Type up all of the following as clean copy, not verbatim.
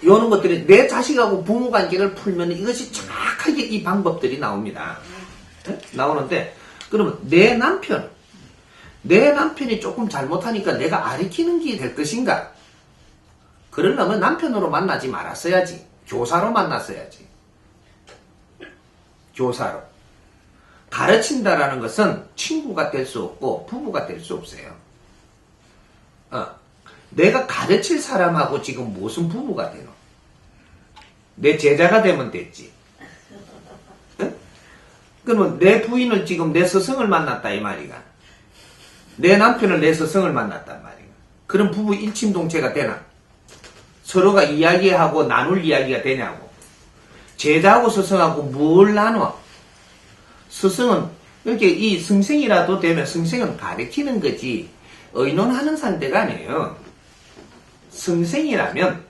요런 것들이 내 자식하고 부모 관계를 풀면 이것이 정확하게 이 방법들이 나옵니다. 네? 나오는데, 그러면 내 남편이 조금 잘못하니까 내가 가르치는 게 될 것인가? 그러려면 남편으로 만나지 말았어야지. 교사로 만났어야지. 교사로. 가르친다라는 것은 친구가 될 수 없고 부부가 될 수 없어요. 내가 가르칠 사람하고 지금 무슨 부부가 되노? 내 제자가 되면 됐지. 응? 그러면 내 부인을 지금 내 스승을 만났다 이 말이가. 내 남편을 내 스승을 만났단 말이가. 그럼 부부 일심동체가 되나? 서로가 이야기하고 나눌 이야기가 되냐고. 제자하고 스승하고 뭘 나눠? 스승은 이렇게 이 승생이라도 되면 승생은 가르치는 거지 의논하는 상대가 아니에요. 승생이라면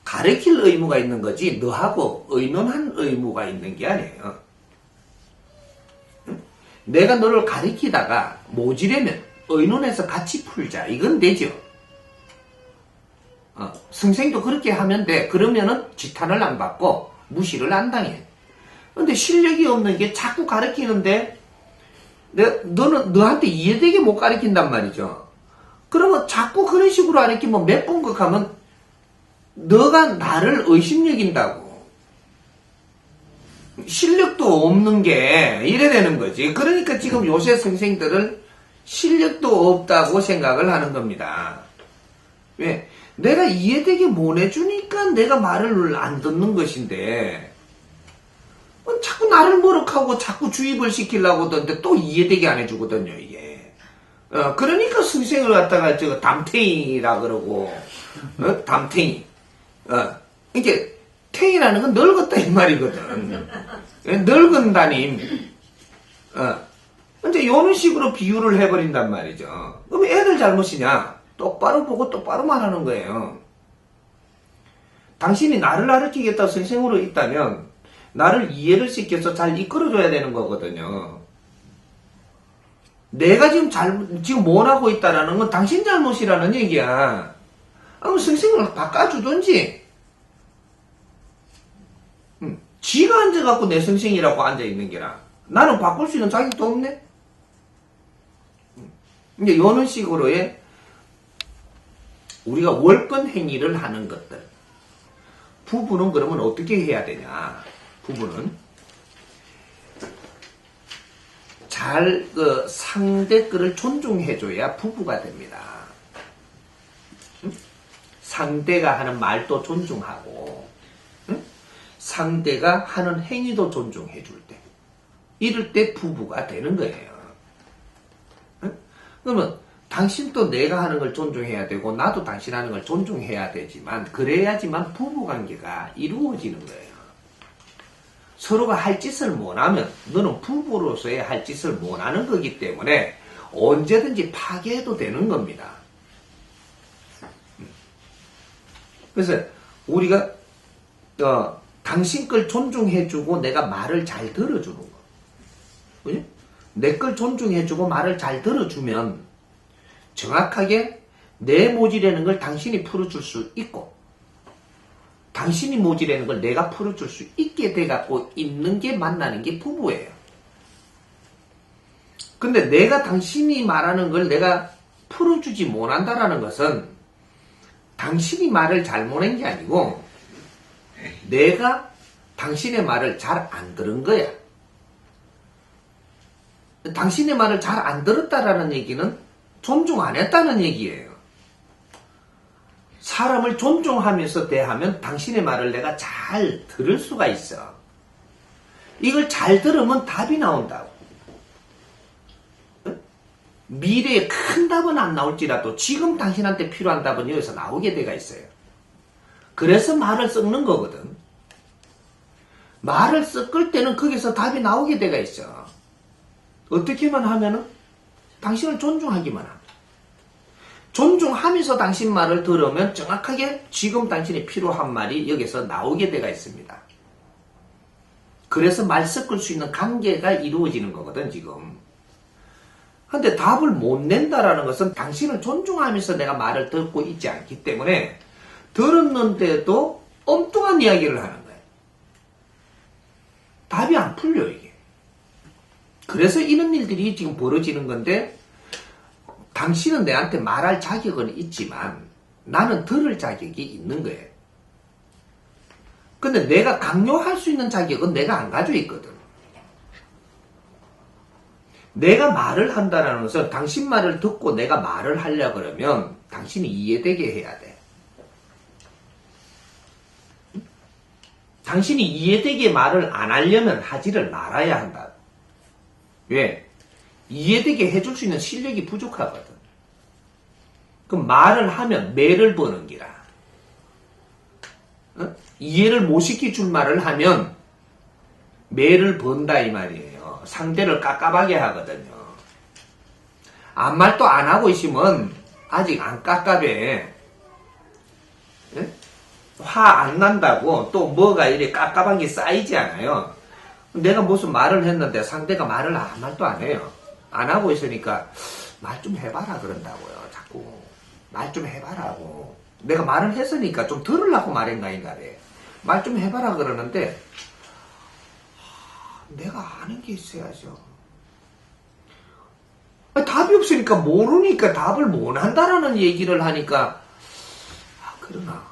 가르칠 의무가 있는 거지 너하고 의논한 의무가 있는 게 아니에요. 내가 너를 가르치다가 모지려면 의논해서 같이 풀자 이건 되죠. 승생도 그렇게 하면 돼. 그러면은 지탄을 안 받고 무시를 안 당해. 근데 실력이 없는 게 자꾸 가르치는데 너는 너한테 이해되게 못 가르친단 말이죠. 그러면 자꾸 그런 식으로 가르치면 몇 번 극하면 너가 나를 의심여긴다고. 실력도 없는 게 이래 되는 거지. 그러니까 지금 요새 선생들은 실력도 없다고 생각을 하는 겁니다. 왜? 내가 이해되게 못 해주니까 내가 말을 안 듣는 것인데 자꾸 나를 모욕하고 자꾸 주입을 시키려고 하던데 또 이해되게 안 해주거든요 이게. 그러니까 선생을 갖다가 저거 담탱이라 그러고 담탱이. 이게 탱이라는 건 늙었다 이 말이거든. 늙은 담임. 이제 요런 식으로 비유를 해버린단 말이죠. 그럼 애들 잘못이냐? 똑바로 보고 똑바로 말하는 거예요. 당신이 나를 가르치겠다 선생으로 있다면 나를 이해를 시켜서 잘 이끌어줘야 되는 거거든요. 내가 지금 못하고 있다라는 건 당신 잘못이라는 얘기야. 그럼 선생을 바꿔주든지. 지가 앉아갖고 내 선생이라고 앉아있는 게라. 나는 바꿀 수 있는 자격도 없네? 이제 이런 식으로의 우리가 월권 행위를 하는 것들. 부부는 그러면 어떻게 해야 되냐? 부부는 잘 상대 거를 존중해줘야 부부가 됩니다. 상대가 하는 말도 존중하고 상대가 하는 행위도 존중해줄 때 이럴 때 부부가 되는 거예요. 그러면 당신도 내가 하는 걸 존중해야 되고 나도 당신 하는 걸 존중해야 되지만 그래야지만 부부관계가 이루어지는 거예요. 서로가 할 짓을 못하면 너는 부부로서의 할 짓을 못하는 거기 때문에 언제든지 파괴해도 되는 겁니다. 그래서 우리가 당신 걸 존중해주고 내가 말을 잘 들어주는 거. 그죠? 내 걸 존중해주고 말을 잘 들어주면 정확하게 내 모질라는 걸 당신이 풀어줄 수 있고 당신이 모질라는 걸 내가 풀어줄 수 있게 돼갖고 있는 게 만나는 게 부부예요. 근데 내가 당신이 말하는 걸 내가 풀어주지 못한다라는 것은 당신이 말을 잘못한 게 아니고 내가 당신의 말을 잘 안 들은 거야. 당신의 말을 잘 안 들었다라는 얘기는 존중 안 했다는 얘기예요. 사람을 존중하면서 대하면 당신의 말을 내가 잘 들을 수가 있어. 이걸 잘 들으면 답이 나온다고. 미래에 큰 답은 안 나올지라도 지금 당신한테 필요한 답은 여기서 나오게 돼가 있어요. 그래서 말을 섞는 거거든. 말을 섞을 때는 거기서 답이 나오게 돼가 있어. 어떻게만 하면은 당신을 존중하기만 합니다. 존중하면서 당신 말을 들으면 정확하게 지금 당신이 필요한 말이 여기서 나오게 돼가 있습니다. 그래서 말 섞을 수 있는 관계가 이루어지는 거거든 지금. 근데 답을 못 낸다라는 것은 당신을 존중하면서 내가 말을 듣고 있지 않기 때문에 들었는데도 엉뚱한 이야기를 하는 거예요. 답이 안 풀려 이게. 그래서 이런 일들이 지금 벌어지는 건데 당신은 내한테 말할 자격은 있지만 나는 들을 자격이 있는 거예요. 근데 내가 강요할 수 있는 자격은 내가 안 가지고 있거든. 내가 말을 한다는 것은 당신 말을 듣고 내가 말을 하려고 그러면 당신이 이해되게 해야 돼. 당신이 이해되게 말을 안 하려면 하지를 말아야 한다. 왜? 이해되게 해줄 수 있는 실력이 부족하거든. 그럼 말을 하면 매를 버는 기라. 이해를 못 시켜줄 말을 하면 매를 번다 이 말이에요. 상대를 깝깝하게 하거든요. 아무 말도 안 하고 있으면 아직 안 깝깝해. 화 안 난다고 또 뭐가 이렇게 깝깝한 게 쌓이지 않아요. 내가 무슨 말을 했는데 상대가 말을 아무 말도 안 해요. 안 하고 있으니까 말 좀 해봐라 그런다고요. 자꾸 말 좀 해봐라고. 내가 말을 했으니까 좀 들으려고 말했나 인가래. 말 좀 해봐라 그러는데 내가 아는 게 있어야죠. 답이 없으니까 모르니까 답을 못 한다라는 얘기를 하니까 그러나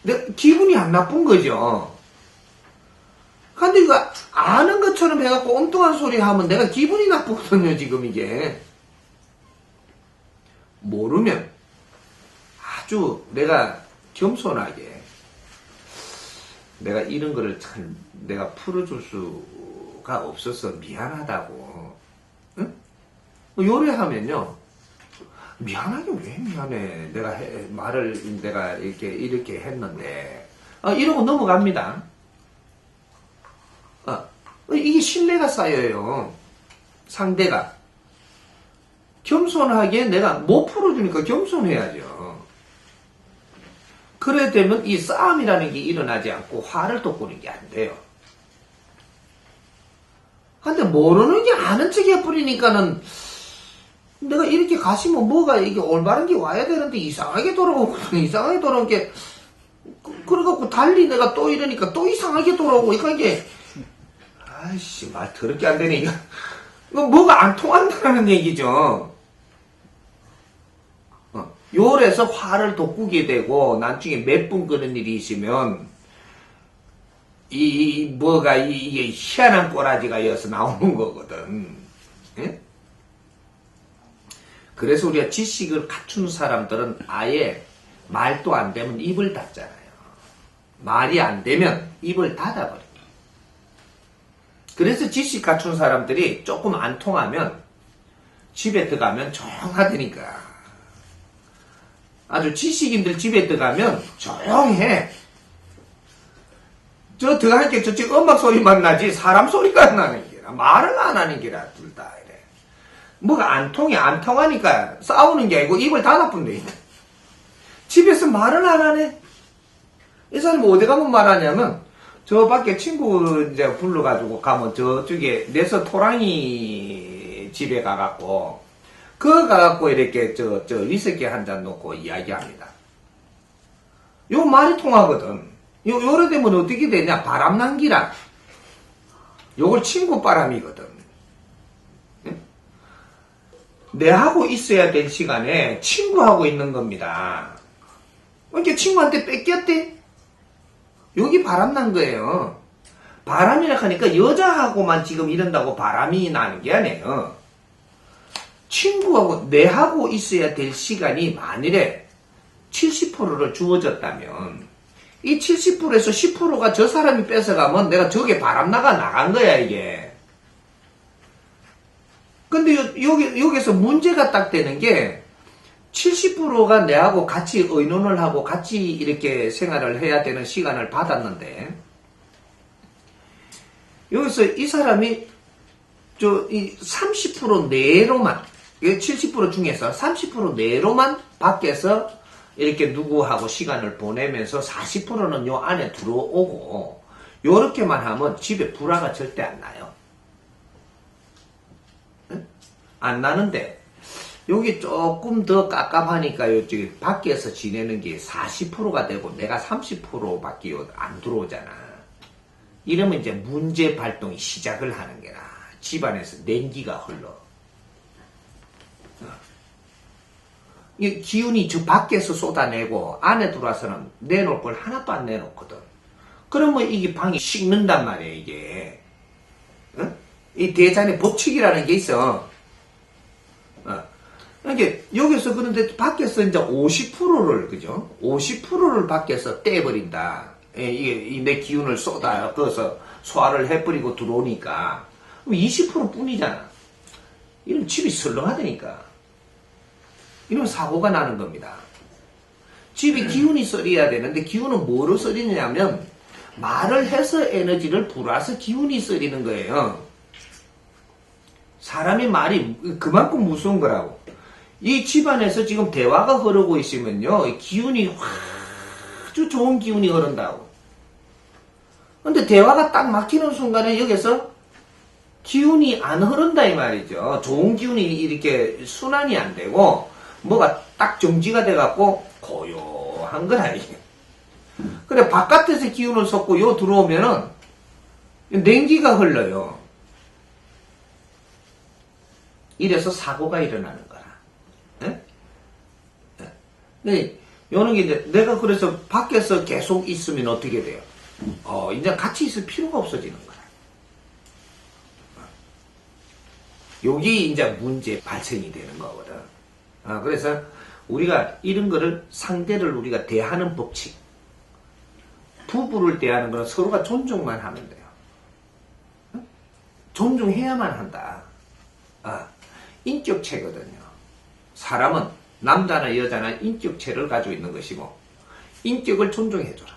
내가 기분이 안 나쁜 거죠. 근데 이거 아는 것처럼 해갖고 엉뚱한 소리 하면 내가 기분이 나쁘거든요. 지금 이게 모르면 아주 내가 겸손하게 내가 이런 거를 참 내가 풀어줄 수가 없어서 미안하다고. 응? 요래하면요. 미안하게 왜 미안해. 내가 말을 내가 이렇게 했는데. 이러고 넘어갑니다. 이게 신뢰가 쌓여요. 상대가. 겸손하게 내가 못 풀어주니까 겸손해야죠. 그래 되면 이 싸움이라는 게 일어나지 않고 화를 돋구는 게 안 돼요. 근데 모르는 게 아는 척 해버리니까는 내가 이렇게 가시면 뭐가 이게 올바른 게 와야 되는데 이상하게 돌아오거든. 이상하게 돌아온 게 그래갖고 달리 내가 또 이러니까 또 이상하게 돌아오고 그러니까 이게 아이씨 말 더럽게 안 되네 이거 뭐가 안 통한다는 얘기죠. 요래서 화를 돋구게 되고 나중에 몇 분 끄는 일이 있으면 뭐가 이게 희한한 꼬라지가 이어서 나오는 거거든. 예? 그래서 우리가 지식을 갖춘 사람들은 아예 말도 안 되면 입을 닫잖아요. 말이 안 되면 입을 닫아버려요. 그래서 지식 갖춘 사람들이 조금 안 통하면 집에 들어가면 조용하다니까. 아주 지식인들 집에 들어가면 조용해. 저 들어갈 게 저쪽 음악 소리만 나지 사람 소리가 안 나는 게라. 말을 안 하는 게라 둘 다 이래. 뭐가 안 통해. 안 통하니까 싸우는 게 아니고 입을 닫아뿐데. 집에서 말을 안 하네. 이 사람이 어디 가면 말하냐면 저 밖에 친구 이제 불러가지고 가면 저쪽에 내서 토랑이 집에 가갖고 그거 가갖고 이렇게 저 위스키 한 잔 놓고 이야기합니다. 요 말이 통하거든. 요래 되면 어떻게 되냐? 바람난기라. 요걸 친구 바람이거든. 응? 내하고 있어야 될 시간에 친구하고 있는 겁니다. 이렇게 친구한테 뺏겼대? 여기 바람난 거예요. 바람이라 하니까 여자하고만 지금 이런다고 바람이 나는 게 아니에요. 친구하고 내하고 있어야 될 시간이 만일에 70%를 주어졌다면 이 70%에서 10%가 저 사람이 뺏어가면 내가 저게 바람나가 나간 거야 이게. 근데 여기서 문제가 딱 되는 게 70%가 내하고 같이 의논을 하고 같이 이렇게 생활을 해야 되는 시간을 받았는데 여기서 이 사람이 이 30% 내로만 70% 중에서 30% 내로만 밖에서 이렇게 누구하고 시간을 보내면서 40%는 요 안에 들어오고 요렇게만 하면 집에 불화가 절대 안 나요. 응? 안 나는데 여기 조금 더 깝깝하니까 요쪽에 밖에서 지내는 게 40%가 되고 내가 30%밖에 안 들어오잖아. 이러면 이제 문제 발동이 시작을 하는 게라. 집안에서 냉기가 흘러. 이 기운이 저 밖에서 쏟아내고 안에 들어와서는 내놓을 걸 하나도 안 내놓거든. 그러면 이게 방이 식는단 말이야, 이게. 어? 이 대잔의 법칙이라는 게 있어. 이게 여기서 그런데 밖에서 이제 50%를 그죠? 50%를 밖에서 떼버린다. 이게 내 기운을 쏟아 그어서 소화를 해버리고 들어오니까 20% 뿐이잖아. 이러면 집이 설렁하다니까. 이러면 사고가 나는 겁니다. 집이 기운이 썰어야 되는데 기운은 뭐로 썰이냐면 말을 해서 에너지를 불어서 기운이 썰이는 거예요. 사람의 말이 그만큼 무서운 거라고. 이 집안에서 지금 대화가 흐르고 있으면요, 기운이 아주 좋은 기운이 흐른다고. 근데 대화가 딱 막히는 순간에 여기서 기운이 안 흐른다 이 말이죠. 좋은 기운이 이렇게 순환이 안 되고 뭐가 딱 정지가 돼갖고 고요한 거야 이게. 그래 바깥에서 기운을 쏟고 요 들어오면은 냉기가 흘러요. 이래서 사고가 일어나는 거라. 예? 네, 요런 게 이제 내가 그래서 밖에서 계속 있으면 어떻게 돼요? 이제 같이 있을 필요가 없어지는 거야. 여기 이제 문제 발생이 되는 거거든. 그래서 우리가 이런 거를 상대를 우리가 대하는 법칙. 부부를 대하는 거는 서로가 존중만 하면 돼요. 존중해야만 한다. 인격체거든요. 사람은 남자나 여자나 인격체를 가지고 있는 것이고 인격을 존중해줘라.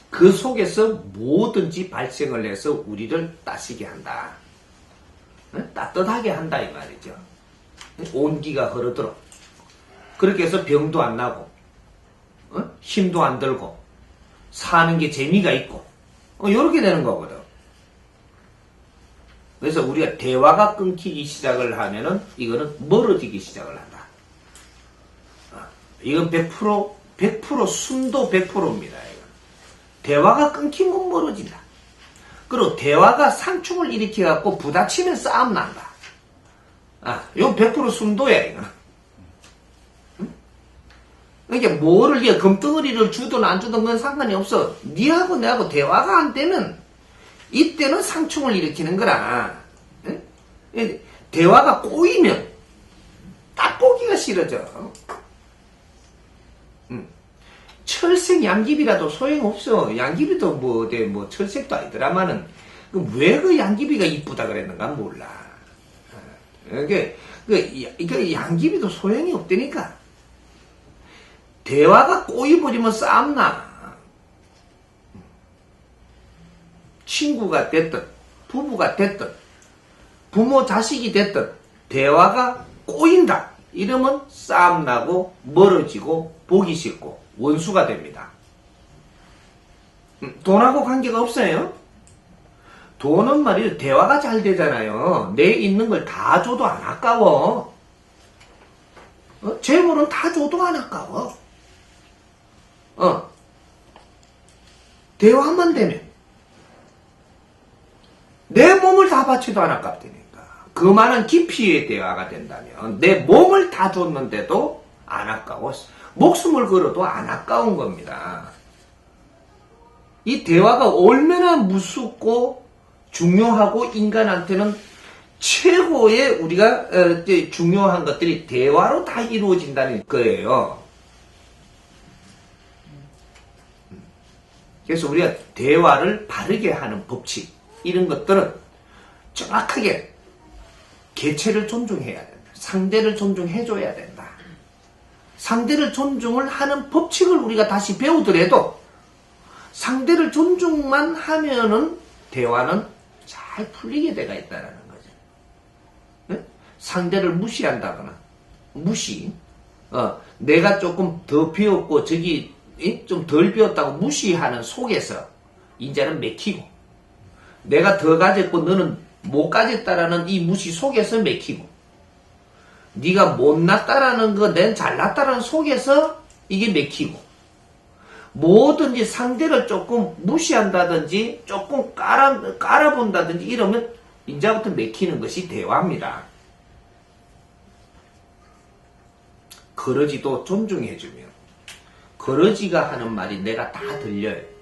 그 속에서 뭐든지 발생을 해서 우리를 따시게 한다. 따뜻하게 한다 이 말이죠. 온기가 흐르도록. 그렇게 해서 병도 안 나고 힘도 안 들고 사는 게 재미가 있고 이렇게 되는 거거든. 그래서 우리가 대화가 끊기기 시작을 하면은 이거는 멀어지기 시작을 한다. 이건 100% 순도 100%입니다. 이건. 대화가 끊기면 멀어진다. 그리고 대화가 상충을 일으켜갖고 부딪히면 싸움 난다. 이건 100% 순도야, 이거. 그러니까 뭐를, 네가 금덩어리를 주든 안 주든 건 상관이 없어. 니하고 내하고 대화가 안 되면 이때는 상충을 일으키는 거라. 대화가 꼬이면 딱 보기가 싫어져. 철색 양귀비라도 소용없어. 양귀비도 뭐 철색도 아니더라마는 왜 그 양귀비가 이쁘다 그랬는가 몰라. 그 양귀비도 소용이 없다니까. 대화가 꼬이버리면 싸움나. 친구가 됐든 부부가 됐든 부모 자식이 됐든 대화가 꼬인다. 이러면 싸움나고 멀어지고 보기 싫고 원수가 됩니다. 돈하고 관계가 없어요. 돈은 말이죠. 대화가 잘 되잖아요. 내 있는 걸 다 줘도 안 아까워. 재물은 다 줘도 안 아까워. 대화만 되면 내 몸을 다 바쳐도 안 아깝다니까. 그 많은 깊이의 대화가 된다면 내 몸을 다 줬는데도 안 아까워. 목숨을 걸어도 안 아까운 겁니다. 이 대화가 얼마나 무섭고 중요하고 인간한테는 최고의 우리가 중요한 것들이 대화로 다 이루어진다는 거예요. 그래서 우리가 대화를 바르게 하는 법칙 이런 것들은 정확하게 개체를 존중해야 된다. 상대를 존중해줘야 된다. 상대를 존중을 하는 법칙을 우리가 다시 배우더라도 상대를 존중만 하면은 대화는 잘 풀리게 돼가 있다는 거죠. 네? 상대를 무시한다거나 무시 내가 조금 더 배웠고 저기 좀 덜 배웠다고 무시하는 속에서 이제는 맥히고 내가 더 가졌고 너는 못 가졌다라는 이 무시 속에서 맥히고 네가 못났다라는 거, 난 잘났다라는 속에서 이게 맥히고, 뭐든지 상대를 조금 무시한다든지 조금 깔아본다든지 이러면 이제부터 맥히는 것이 대화입니다. 거러지도 존중해주면 거러지가 하는 말이 내가 다 들려요.